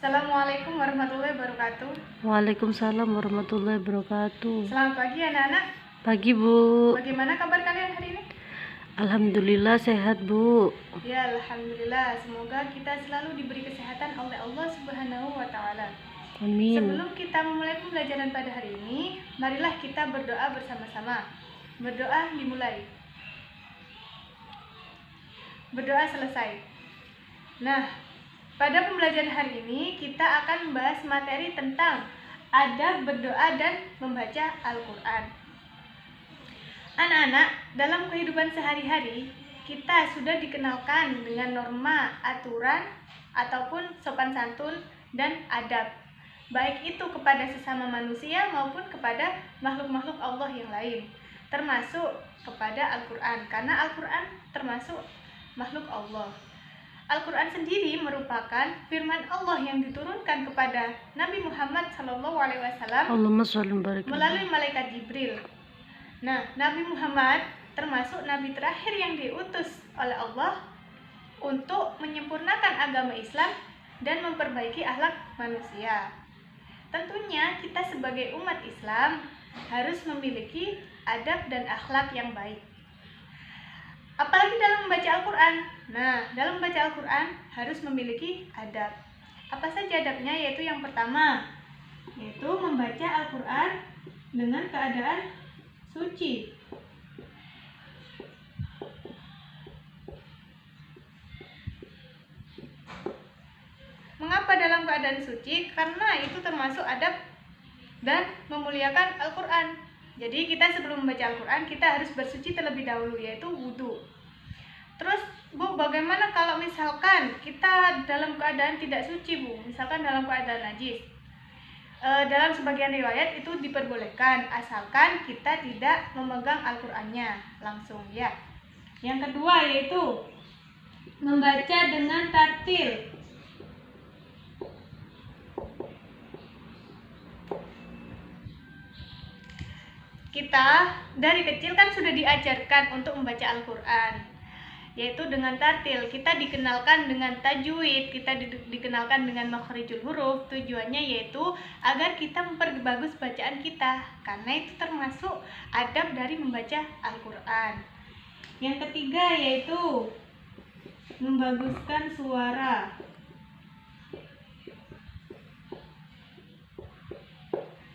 Assalamualaikum warahmatullahi wabarakatuh. Waalaikumsalam warahmatullahi wabarakatuh. Selamat pagi anak-anak. Pagi Bu. Bagaimana kabar kalian hari ini? Alhamdulillah sehat Bu. Ya, alhamdulillah. Semoga kita selalu diberi kesehatan oleh Allah Subhanahu wa taala. Amin. Sebelum kita memulai pembelajaran pada hari ini, marilah kita berdoa bersama-sama. Berdoa dimulai. Berdoa selesai. Nah, pada pembelajaran hari ini kita akan membahas materi tentang adab berdoa dan membaca Al-Quran. Anak-anak, dalam kehidupan sehari-hari kita sudah dikenalkan dengan norma, aturan, ataupun sopan santun dan adab, baik itu kepada sesama manusia maupun kepada makhluk-makhluk Allah yang lain, termasuk kepada Al-Quran, karena Al-Quran termasuk makhluk Allah. Al-Quran sendiri merupakan firman Allah yang diturunkan kepada Nabi Muhammad SAW melalui malaikat Jibril. Nah, Nabi Muhammad termasuk Nabi terakhir yang diutus oleh Allah untuk menyempurnakan agama Islam dan memperbaiki akhlak manusia. Tentunya kita sebagai umat Islam harus memiliki adab dan akhlak yang baik. Apalagi dalam membaca Al-Quran. Nah, dalam membaca Al-Quran harus memiliki adab. Apa saja adabnya? Yaitu yang pertama, yaitu membaca Al-Quran dengan keadaan suci. Mengapa dalam keadaan suci? Karena itu termasuk adab dan memuliakan Al-Quran. Jadi kita sebelum membaca Al-Quran kita harus bersuci terlebih dahulu, yaitu wudhu. Terus Bu, bagaimana kalau misalkan kita dalam keadaan tidak suci Bu? Misalkan dalam keadaan najis. Dalam sebagian riwayat itu diperbolehkan asalkan kita tidak memegang Al-Qurannya langsung ya. Yang kedua yaitu membaca dengan tartil. Kita dari kecil kan sudah diajarkan untuk membaca Al-Quran, yaitu dengan tartil. Kita dikenalkan dengan tajwid, kita dikenalkan dengan makhrijul huruf. Tujuannya yaitu agar kita memperbagus bacaan kita, karena itu termasuk adab dari membaca Al-Quran. Yang ketiga yaitu membaguskan suara.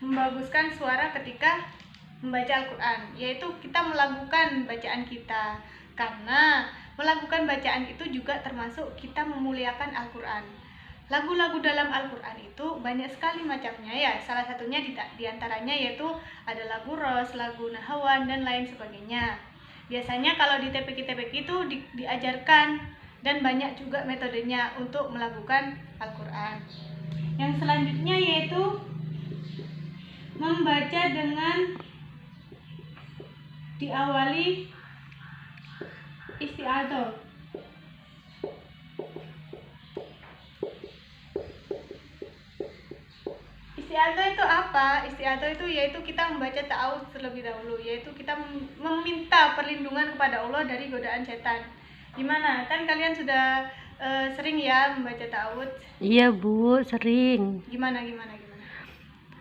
Membaguskan suara ketika membaca Al-Quran, yaitu kita melakukan bacaan kita, karena melakukan bacaan itu juga termasuk kita memuliakan Al-Quran. Lagu-lagu dalam Al-Quran itu banyak sekali macamnya ya, salah satunya diantaranya yaitu ada lagu Ros, lagu Nahawan, dan lain sebagainya. Biasanya kalau di TPQ itu diajarkan dan banyak juga metodenya untuk melakukan Al-Quran. Yang selanjutnya yaitu membaca dengan diawali isti'adzah. Isti'adzah itu apa? Isti'adzah itu yaitu kita membaca ta'awudz terlebih dahulu, yaitu kita meminta perlindungan kepada Allah dari godaan setan. Gimana? Kan kalian sudah sering ya membaca ta'awudz? Iya Bu, sering. Gimana?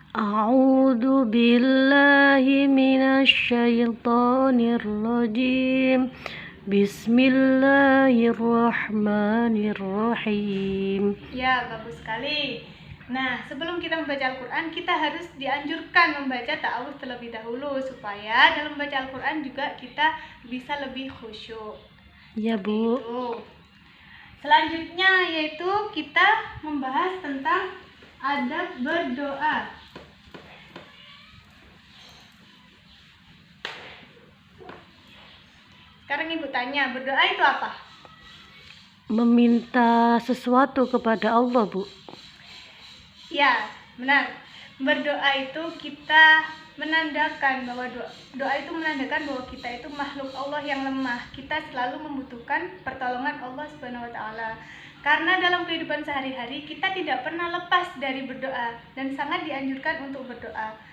A'udzu billahi minasyaitonir rajim. Bismillahirrahmanirrahim. Ya, bagus sekali. Nah, sebelum kita membaca Al-Quran, kita harus dianjurkan membaca ta'awudz terlebih dahulu, supaya dalam membaca Al-Quran juga kita bisa lebih khusyuk. Ya Bu. Selanjutnya yaitu kita membahas tentang adab berdoa. Sekarang Ibu tanya, berdoa itu apa? Meminta sesuatu kepada Allah Bu. Ya, benar. Berdoa itu kita menandakan bahwa doa itu menandakan bahwa kita itu makhluk Allah yang lemah. Kita selalu membutuhkan pertolongan Allah Subhanahu wa taala. Karena dalam kehidupan sehari-hari kita tidak pernah lepas dari berdoa dan sangat dianjurkan untuk berdoa.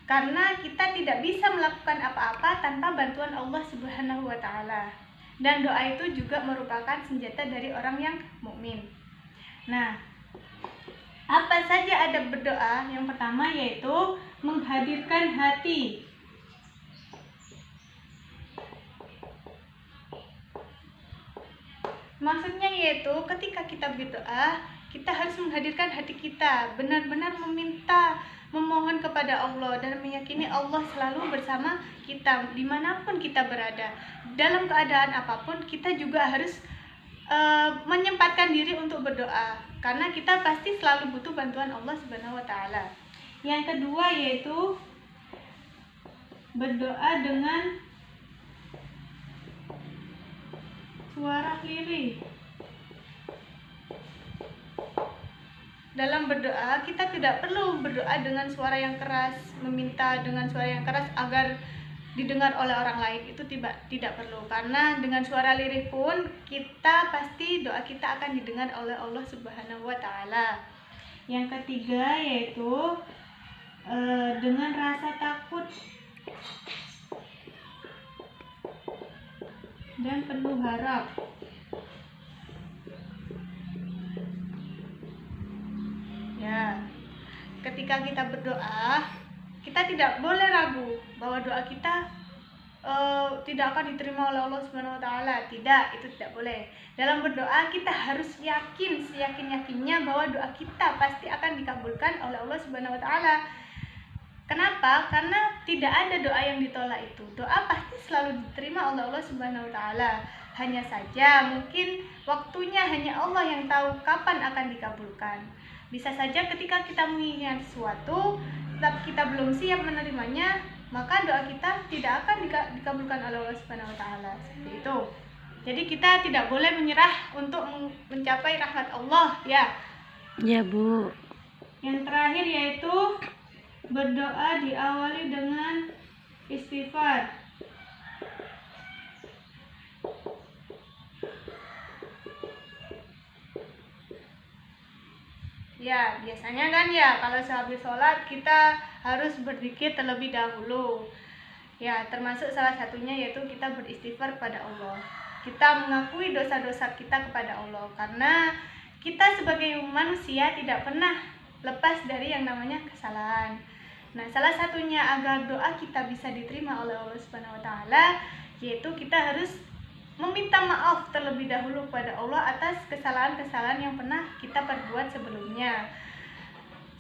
Karena kita tidak bisa melakukan apa-apa tanpa bantuan Allah Subhanahu wa taala. Dan doa itu juga merupakan senjata dari orang yang mukmin. Nah, Apa saja adab berdoa? Yang pertama yaitu menghadirkan hati. Maksudnya yaitu ketika kita berdoa, kita harus menghadirkan hati kita, benar-benar meminta, memohon kepada Allah dan meyakini Allah selalu bersama kita dimanapun kita berada. Dalam keadaan apapun kita juga harus menyempatkan diri untuk berdoa, karena kita pasti selalu butuh bantuan Allah Subhanahu wa taala. Yang kedua yaitu berdoa dengan suara lirih. Dalam berdoa kita tidak perlu berdoa dengan suara yang keras, meminta dengan suara yang keras agar didengar oleh orang lain, itu tidak perlu, karena dengan suara lirih pun kita pasti doa kita akan didengar oleh Allah Subhanahu wa taala. Yang ketiga yaitu dengan rasa takut dan penuh harap. Ya, ketika kita berdoa, kita tidak boleh ragu bahwa doa kita tidak akan diterima oleh Allah Subhanahu wa taala. Tidak, itu tidak boleh. Dalam berdoa kita harus yakin, seyakin-yakinnya bahwa doa kita pasti akan dikabulkan oleh Allah Subhanahu wa taala. Kenapa? Karena tidak ada doa yang ditolak itu. Doa pasti selalu diterima oleh Allah Subhanahu wa taala. Hanya saja mungkin waktunya hanya Allah yang tahu kapan akan dikabulkan. Bisa saja ketika kita menginginkan sesuatu, tetapi kita belum siap menerimanya, maka doa kita tidak akan dikabulkan oleh Allah Subhanahu wa taala. Seperti itu. Jadi kita tidak boleh menyerah untuk mencapai rahmat Allah, ya. Ya, Bu. Yang terakhir yaitu berdoa diawali dengan istighfar. Ya, biasanya kan ya kalau sehabis sholat kita harus berzikir terlebih dahulu. Ya, termasuk salah satunya yaitu kita beristighfar kepada Allah. Kita mengakui dosa-dosa kita kepada Allah, karena kita sebagai manusia tidak pernah lepas dari yang namanya kesalahan. Nah, salah satunya agar doa kita bisa diterima oleh Allah Subhanahu wa taala yaitu kita harus meminta maaf terlebih dahulu kepada Allah atas kesalahan-kesalahan yang pernah kita perbuat sebelumnya.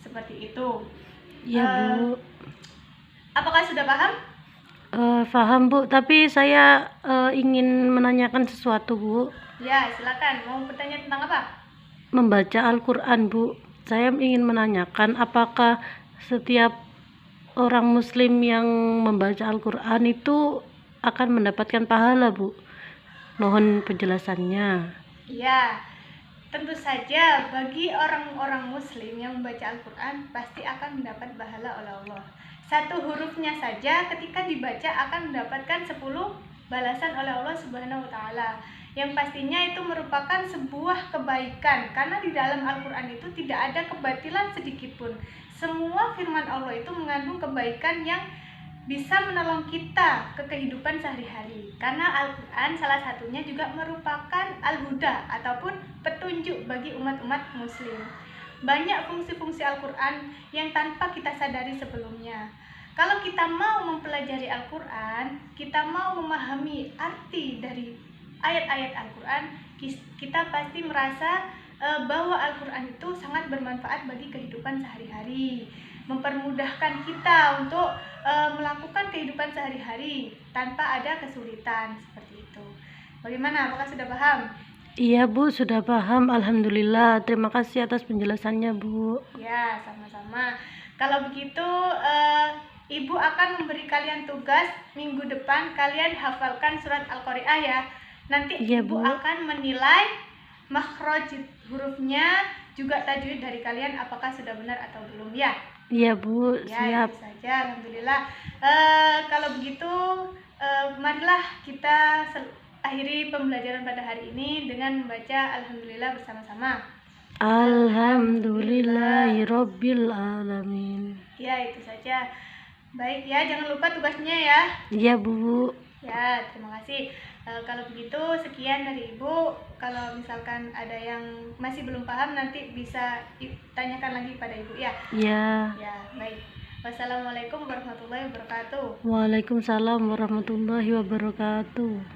Seperti itu. Ya, Bu. Apakah sudah paham? Paham, Bu, tapi saya ingin menanyakan sesuatu, Bu. Ya, silakan. Mau bertanya tentang apa? Membaca Al-Quran, Bu. Saya ingin menanyakan apakah setiap orang muslim yang membaca Al-Quran itu akan mendapatkan pahala, Bu? Mohon penjelasannya. Ya, tentu saja bagi orang-orang muslim yang membaca Al-Quran pasti akan mendapat pahala oleh Allah. Satu hurufnya saja ketika dibaca akan mendapatkan 10 balasan oleh Allah Subhanahu wa taala. Yang pastinya itu merupakan sebuah kebaikan, karena di dalam Al-Quran itu tidak ada kebatilan sedikit pun. Semua firman Allah itu mengandung kebaikan yang bisa menolong kita ke kehidupan sehari-hari. Karena Al-Quran salah satunya juga merupakan al-huda ataupun petunjuk bagi umat-umat muslim. Banyak fungsi-fungsi Al-Quran yang tanpa kita sadari sebelumnya. Kalau kita mau mempelajari Al-Quran, kita mau memahami arti dari ayat-ayat Al-Quran, kita pasti merasa bahwa Al-Quran itu sangat bermanfaat bagi kehidupan sehari-hari, mempermudahkan kita untuk melakukan kehidupan sehari-hari tanpa ada kesulitan, seperti itu. Bagaimana? Apakah sudah paham? Iya, Bu, sudah paham. Alhamdulillah. Terima kasih atas penjelasannya, Bu. Ya, sama-sama. Kalau begitu, Ibu akan memberi kalian tugas minggu depan, kalian hafalkan surat Al-Qari'ah ya. Nanti Iya, Ibu Bu. akan menilai makhraj hurufnya, juga tajwid dari kalian apakah sudah benar atau belum ya. Iya, Bu, Ya, siap. itu saja. Alhamdulillah. Kalau begitu, marilah kita akhiri pembelajaran pada hari ini dengan membaca Alhamdulillah bersama-sama. Alhamdulillahirabbil alamin. Ya, itu saja. Baik ya, jangan lupa tugasnya ya. Iya, Bu. Ya, terima kasih. Kalau begitu sekian dari Ibu. Kalau misalkan ada yang masih belum paham nanti bisa tanyakan lagi pada Ibu ya. Ya. Ya, baik. Wassalamualaikum warahmatullahi wabarakatuh. Waalaikumsalam warahmatullahi wabarakatuh.